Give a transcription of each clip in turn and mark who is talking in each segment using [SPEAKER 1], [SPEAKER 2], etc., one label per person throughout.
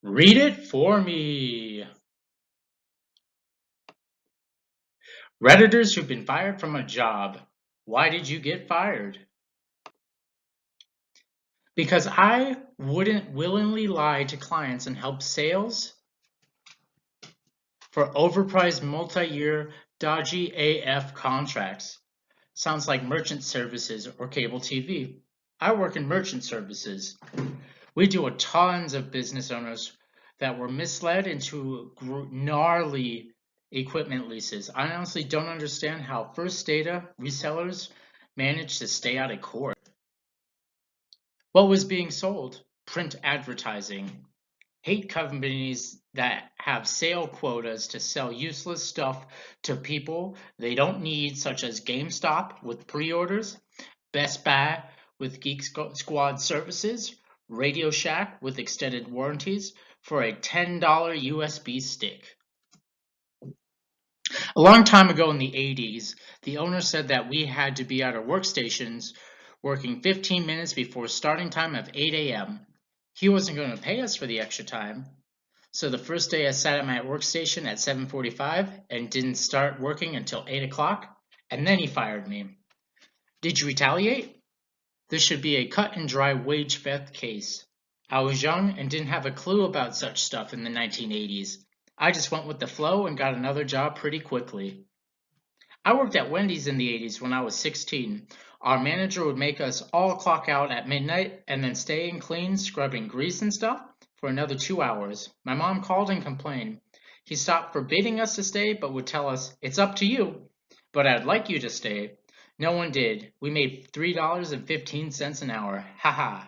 [SPEAKER 1] Read it for me. Redditors who've been fired from a job. Why did you get fired? Because I wouldn't willingly lie to clients and help sales for overpriced multi-year dodgy AF contracts. Sounds like merchant services or cable TV. I work in merchant services. We deal with tons of business owners that were misled into gnarly equipment leases. I honestly don't understand how First Data resellers managed to stay out of court. What was being sold? Print advertising. Hate companies that have sale quotas to sell useless stuff to people they don't need, such as GameStop with pre-orders, Best Buy with Geek Squad services, Radio Shack with extended warranties for a $10 USB stick. A long time ago in the 80s, the owner said that we had to be at our workstations working 15 minutes before starting time of 8 a.m. He wasn't going to pay us for the extra time. So the first day I sat at my workstation at 7:45 and didn't start working until 8 o'clock, and then he fired me. Did you retaliate? This should be a cut and dry wage theft case. I was young and didn't have a clue about such stuff in the 1980s. I just went with the flow and got another job pretty quickly. I worked at Wendy's in the 80s when I was 16. Our manager would make us all clock out at midnight and then stay and clean, scrubbing grease and stuff for another 2 hours. My mom called and complained. He stopped forbidding us to stay, but would tell us, "It's up to you, but I'd like you to stay." No one did. We made $3.15 an hour. Haha.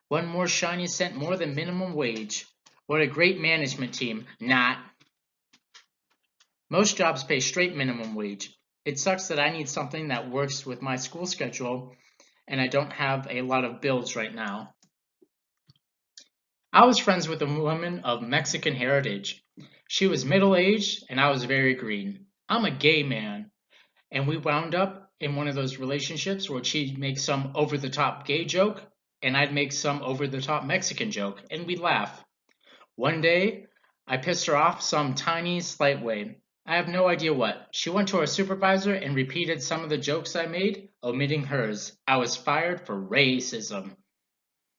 [SPEAKER 1] One more shiny cent more than minimum wage. What a great management team. Not. Most jobs pay straight minimum wage. It sucks that I need something that works with my school schedule and I don't have a lot of bills right now. I was friends with a woman of Mexican heritage. She was middle-aged and I was very green. I'm a gay man, and we wound up in one of those relationships where she'd make some over-the-top gay joke and I'd make some over-the-top Mexican joke, and we'd laugh. One day, I pissed her off some tiny, slight way. I have no idea what. She went to our supervisor and repeated some of the jokes I made, omitting hers. I was fired for racism.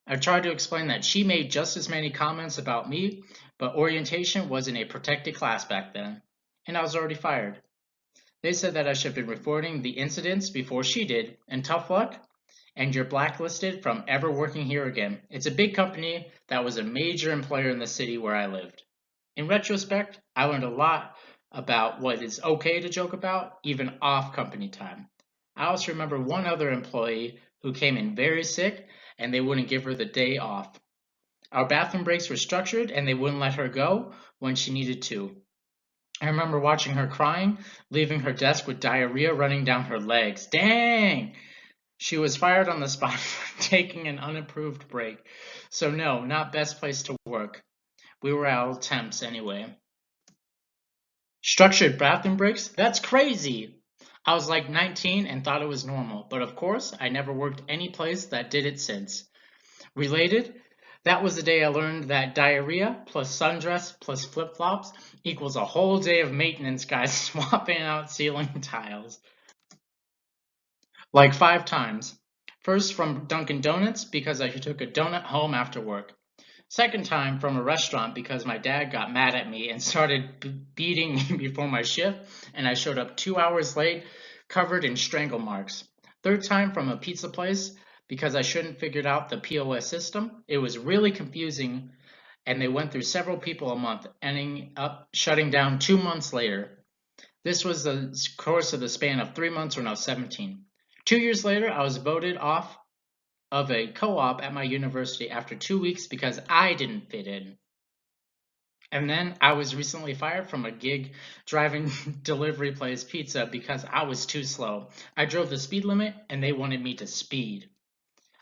[SPEAKER 1] I tried to explain that she made just as many comments about me, but orientation wasn't a protected class back then, and I was already fired. They said that I should have been reporting the incidents before she did, and tough luck, and you're blacklisted from ever working here again. It's a big company that was a major employer in the city where I lived. In retrospect, I learned a lot about what is okay to joke about, even off company time. I also remember one other employee who came in very sick and they wouldn't give her the day off. Our bathroom breaks were structured and they wouldn't let her go when she needed to. I remember watching her crying, leaving her desk with diarrhea running down her legs. Dang! She was fired on the spot for taking an unapproved break. So no, not best place to work. We were all temps anyway. Structured bathroom breaks? That's crazy! I was like 19 and thought it was normal, but of course, I never worked any place that did it since. Related? That was the day I learned that diarrhea plus sundress plus flip-flops equals a whole day of maintenance guys swapping out ceiling tiles. Like 5 times. First from Dunkin' Donuts because I took a donut home after work. Second time from a restaurant because my dad got mad at me and started beating me before my shift, and I showed up 2 hours late, covered in strangle marks. Third time from a pizza place because I shouldn't figured out the POS system. It was really confusing, and they went through several people a month, ending up shutting down 2 months later. This was the course of the span of 3 months when I was 17. 2 years later, I was voted off of a co-op at my university after 2 weeks because I didn't fit in. And then I was recently fired from a gig driving delivery place pizza because I was too slow. I drove the speed limit and they wanted me to speed.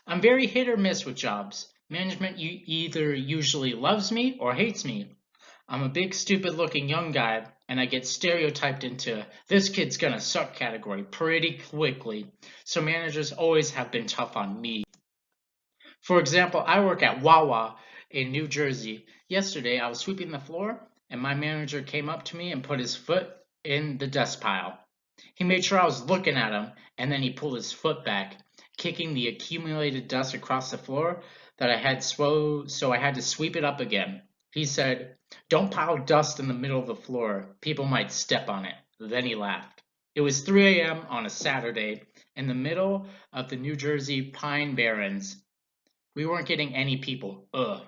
[SPEAKER 1] I'm very hit or miss with jobs. Management either usually loves me or hates me. I'm a big stupid looking young guy and I get stereotyped into this kid's gonna suck category pretty quickly. So managers always have been tough on me. For example, I work at Wawa in New Jersey. Yesterday, I was sweeping the floor, and my manager came up to me and put his foot in the dust pile. He made sure I was looking at him, and then he pulled his foot back, kicking the accumulated dust across the floor that I had so I had to sweep it up again. He said, "Don't pile dust in the middle of the floor. People might step on it." Then he laughed. It was 3 a.m. on a Saturday in the middle of the New Jersey Pine Barrens. We weren't getting any people. Ugh.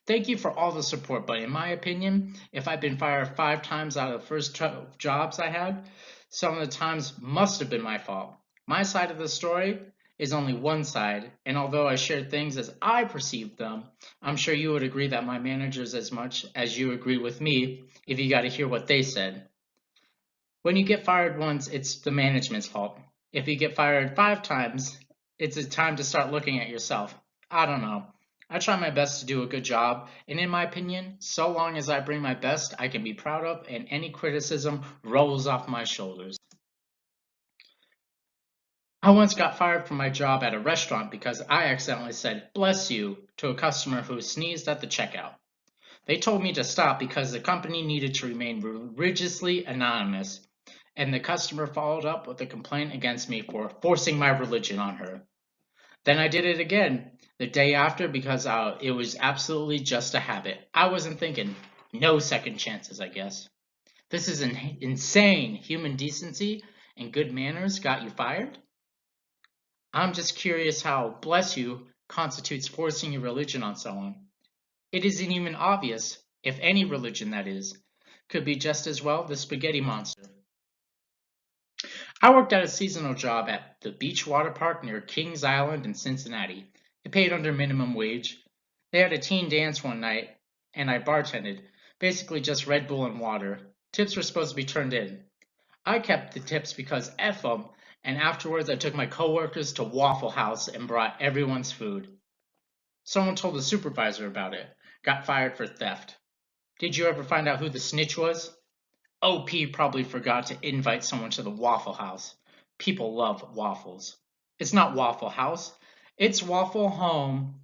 [SPEAKER 1] Thank you for all the support, but in my opinion, if I've been fired 5 times out of the first jobs I had, some of the times must have been my fault. My side of the story is only one side, and although I share things as I perceive them, I'm sure you would agree that my managers as much as you agree with me if you got to hear what they said. When you get fired once, it's the management's fault. If you get fired 5 times, it's a time to start looking at yourself. I don't know. I try my best to do a good job, and in my opinion, so long as I bring my best, I can be proud of, and any criticism rolls off my shoulders. I once got fired from my job at a restaurant because I accidentally said "bless you" to a customer who sneezed at the checkout. They told me to stop because the company needed to remain religiously anonymous, and the customer followed up with a complaint against me for forcing my religion on her. Then I did it again the day after because it was absolutely just a habit. I wasn't thinking. No second chances, I guess. This is insane. Human decency and good manners got you fired? I'm just curious how "bless you" constitutes forcing your religion on someone. It isn't even obvious if any religion, that is, could be just as well the spaghetti monster. I worked at a seasonal job at the beach water park near Kings Island in Cincinnati. It paid under minimum wage. They had a teen dance one night, and I bartended, basically just Red Bull and water. Tips were supposed to be turned in. I kept the tips because F them, and afterwards I took my coworkers to Waffle House and brought everyone's food. Someone told the supervisor about it, got fired for theft. Did you ever find out who the snitch was? OP probably forgot to invite someone to the Waffle House. People love waffles. It's not Waffle House, it's Waffle Home.